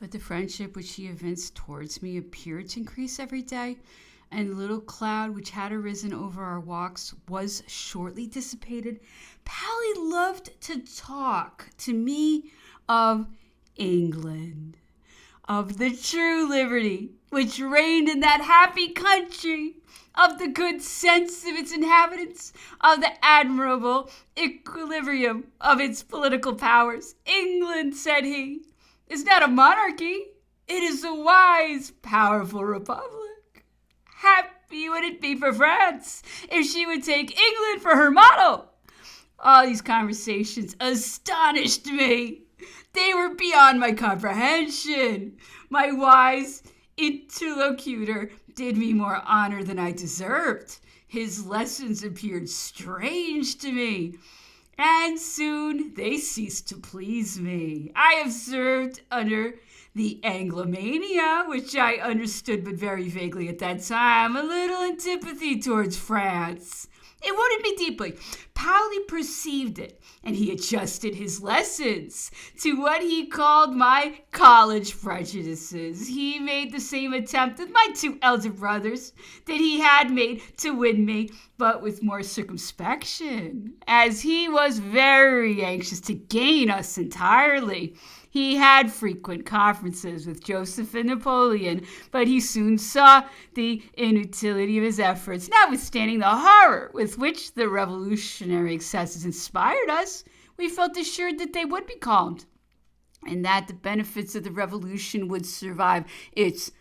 But the friendship which he evinced towards me appeared to increase every day, and the little cloud which had arisen over our walks was shortly dissipated. Paoli loved to talk to me of England, of the true liberty which reigned in that happy country, of the good sense of its inhabitants, of the admirable equilibrium of its political powers. England, said he, is not a monarchy. It is a wise, powerful republic. Happy would it be for France if she would take England for her model. All these conversations astonished me. They were beyond my comprehension. My wise interlocutor did me more honor than I deserved. His lessons appeared strange to me, and soon they ceased to please me. I observed under the Anglomania, which I understood but very vaguely at that time, a little antipathy towards France. It wounded me deeply. Paoli perceived it, and he adjusted his lessons to what he called my college prejudices. He made the same attempt with my two elder brothers that he had made to win me, but with more circumspection, as he was very anxious to gain us entirely. He had frequent conferences with Joseph and Napoleon, but he soon saw the inutility of his efforts. Notwithstanding the horror with which the revolutionary excesses inspired us, we felt assured that they would be calmed, and that the benefits of the revolution would survive its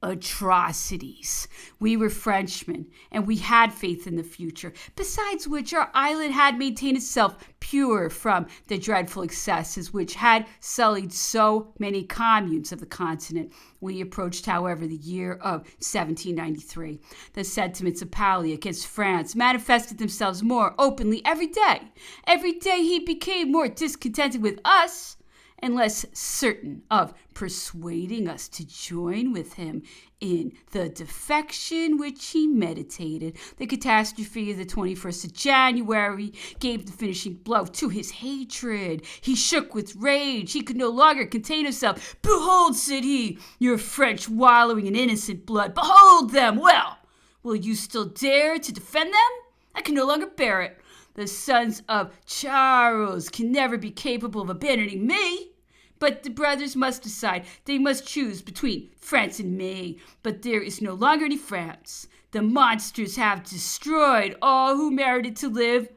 atrocities. We were Frenchmen, and we had faith in the future, besides which our island had maintained itself pure from the dreadful excesses which had sullied so many communes of the continent. We approached, however, the year of 1793. The sentiments of Paoli against France manifested themselves more openly every day. Every day he became more discontented with us, and less certain of persuading us to join with him in the defection which he meditated. The catastrophe of the 21st of January gave the finishing blow to his hatred. He shook with rage. He could no longer contain himself. "Behold," said he, "your French wallowing in innocent blood. Behold them! Well, will you still dare to defend them? I can no longer bear it. The sons of Charles can never be capable of abandoning me. But the brothers must decide. They must choose between France and me. But there is no longer any France. The monsters have destroyed all who merited to live.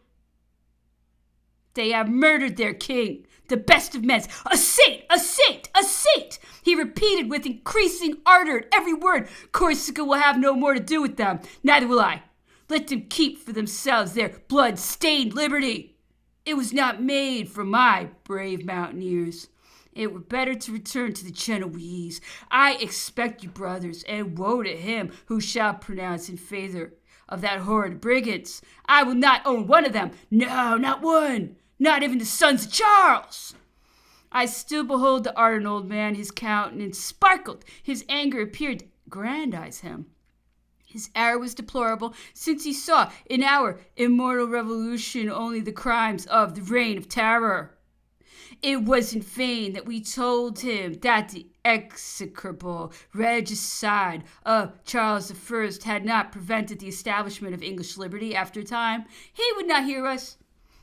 They have murdered their king, the best of men. A saint! A saint! A saint!" He repeated with increasing ardor at every word. "Corsica will have no more to do with them. Neither will I. Let them keep for themselves their blood-stained liberty. It was not made for my brave mountaineers. It were better to return to the Genoese. I expect you, brothers, and woe to him who shall pronounce in favor of that horrid brigands. I will not own one of them. No, not one. Not even the sons of Charles." I still behold the ardent old man. His countenance sparkled. His anger appeared to aggrandize him. His error was deplorable, since he saw in our immortal revolution only the crimes of the Reign of Terror. It was in vain that we told him that the execrable regicide of Charles I had not prevented the establishment of English liberty after a time. He would not hear us.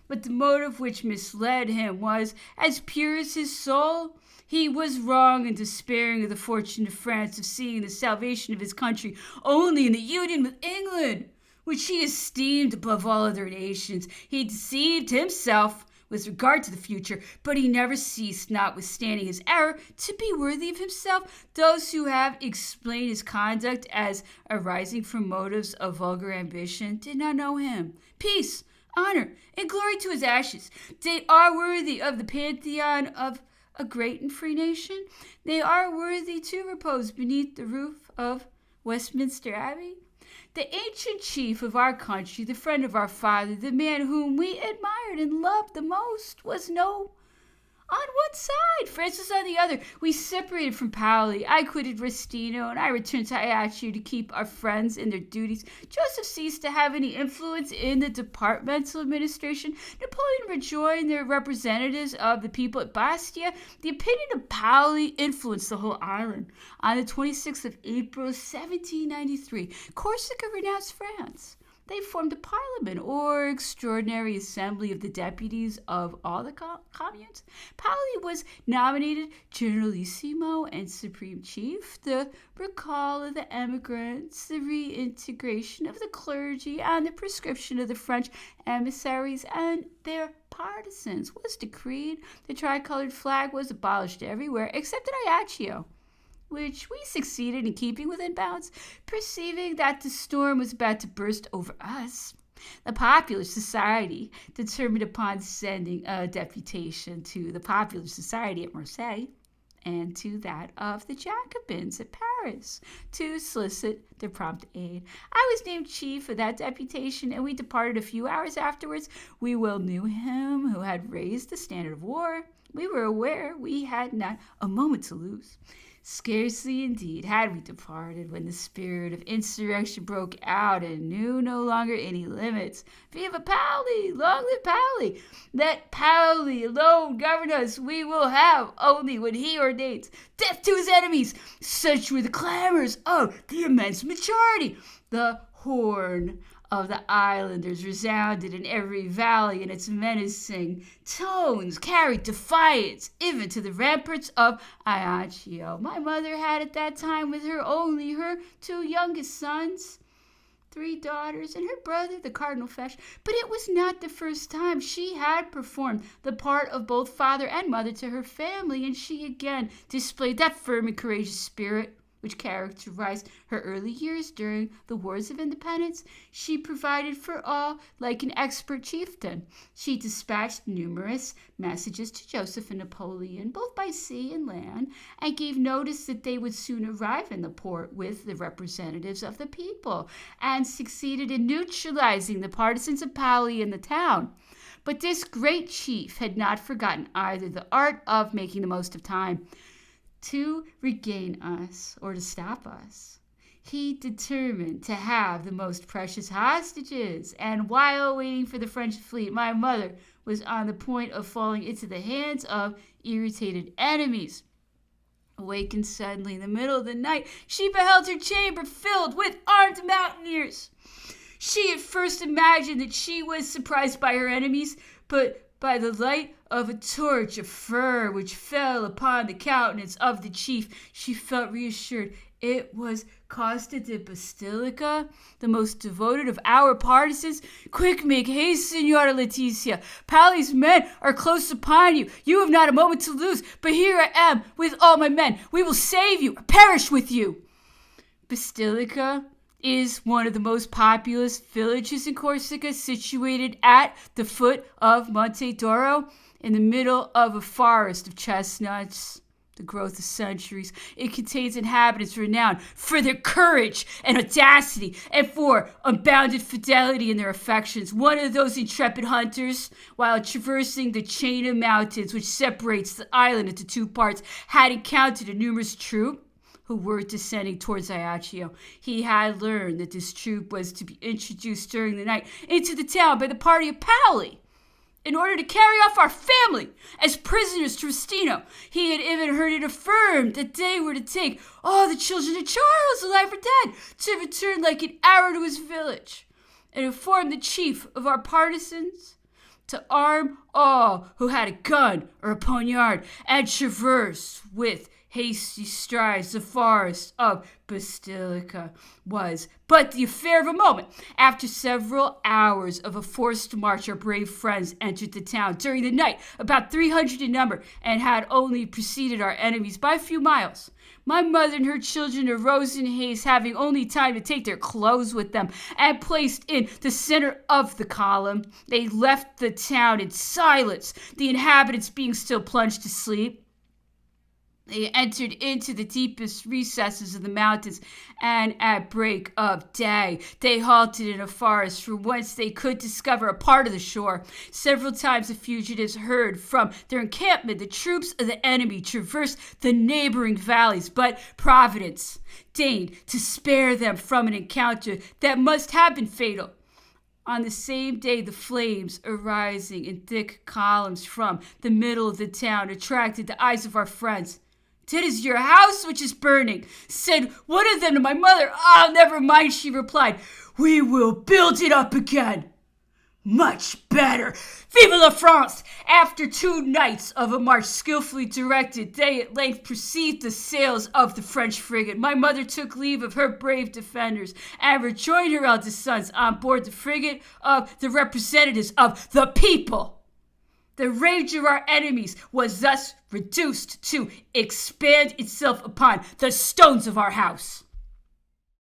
But the motive which misled him was as pure as his soul. He was wrong in despairing of the fortune of France, of seeing the salvation of his country only in the union with England, which he esteemed above all other nations. He deceived himself with regard to the future, but he never ceased, notwithstanding his error, to be worthy of himself. Those who have explained his conduct as arising from motives of vulgar ambition did not know him. Peace, honor, and glory to his ashes. They are worthy of the pantheon of a great and free nation. They are worthy to repose beneath the roof of Westminster Abbey. The ancient chief of our country, the friend of our father, the man whom we admired and loved the most, was no on one side, Francis on the other. We separated from Paoli. I quitted Restino, and I returned to Ajaccio to keep our friends in their duties. Joseph ceased to have any influence in the departmental administration. Napoleon rejoined the representatives of the people at Bastia. The opinion of Paoli influenced the whole island. On the 26th of April, 1793, Corsica renounced France. They formed a parliament or extraordinary assembly of the deputies of all the communes. Paoli was nominated generalissimo and supreme chief. The recall of the emigrants, the reintegration of the clergy, and the proscription of the French emissaries and their partisans was decreed. The tricolored flag was abolished everywhere except at Ajaccio, which we succeeded in keeping within bounds. Perceiving that the storm was about to burst over us, the Popular Society determined upon sending a deputation to the Popular Society at Marseille and to that of the Jacobins at Paris to solicit their prompt aid. I was named chief of that deputation, and we departed a few hours afterwards. We well knew him who had raised the standard of war. We were aware we had not a moment to lose. Scarcely, indeed, had we departed when the spirit of insurrection broke out and knew no longer any limits. Viva Paoli! Long live Paoli! Let Paoli alone govern us. We will have only what he ordains. Death to his enemies! Such were the clamors of the immense majority. The horn of the islanders resounded in every valley, and its menacing tones carried defiance even to the ramparts of Ajaccio. My mother had at that time with her only her two youngest sons, 3 daughters, and her brother, the Cardinal Fesch. But it was not the first time she had performed the part of both father and mother to her family, and she again displayed that firm and courageous spirit which characterized her early years during the Wars of Independence. She provided for all like an expert chieftain. She dispatched numerous messages to Joseph and Napoleon, both by sea and land, and gave notice that they would soon arrive in the port with the representatives of the people, and succeeded in neutralizing the partisans of Paoli in the town. But this great chief had not forgotten either the art of making the most of time. To regain us or to stop us, he determined to have the most precious hostages, and while waiting for the French fleet, my mother was on the point of falling into the hands of irritated enemies. Awakened suddenly in the middle of the night, she beheld her chamber filled with armed mountaineers. She at first imagined that she was surprised by her enemies, but by the light of a torch of fir which fell upon the countenance of the chief, she felt reassured. It was Costa de Basilica, the most devoted of our partisans. Quick, make haste, Signora Letizia. Paoli's men are close upon you. You have not a moment to lose, but here I am with all my men. We will save you or perish with you. Basilica is one of the most populous villages in Corsica, situated at the foot of Monte Doro, in the middle of a forest of chestnuts, the growth of centuries. It contains inhabitants renowned for their courage and audacity and for unbounded fidelity in their affections. One of those intrepid hunters, while traversing the chain of mountains which separates the island into 2 parts, had encountered a numerous troop who were descending towards Ajaccio. He had learned that this troop was to be introduced during the night into the town by the party of Paoli, in order to carry off our family as prisoners to Restino. He had even heard it affirmed that they were to take all the children of Charles, alive or dead, to return like an arrow to his village, and informed the chief of our partisans to arm all who had a gun or a poniard, and traverse with hasty strides the forest of Basilica was but the affair of a moment. After several hours of a forced march, our brave friends entered the town during the night, about 300 in number, and had only preceded our enemies by a few miles. My mother and her children arose in haste, having only time to take their clothes with them, and placed in the center of the column. They left the town in silence, the inhabitants being still plunged to sleep. They entered into the deepest recesses of the mountains, and at break of day they halted in a forest from whence they could discover a part of the shore. Several times the fugitives heard from their encampment the troops of the enemy traverse the neighboring valleys, but Providence deigned to spare them from an encounter that must have been fatal. On the same day, the flames arising in thick columns from the middle of the town attracted the eyes of our friends. "It is your house which is burning," said one of them to my mother. "Ah, never mind," she replied. "We will build it up again." "Much better. Vive la France!" After 2 nights of a march skillfully directed, they at length perceived the sails of the French frigate. My mother took leave of her brave defenders and rejoined her eldest sons on board the frigate of the representatives of the people. The rage of our enemies was thus reduced to expand itself upon the stones of our house.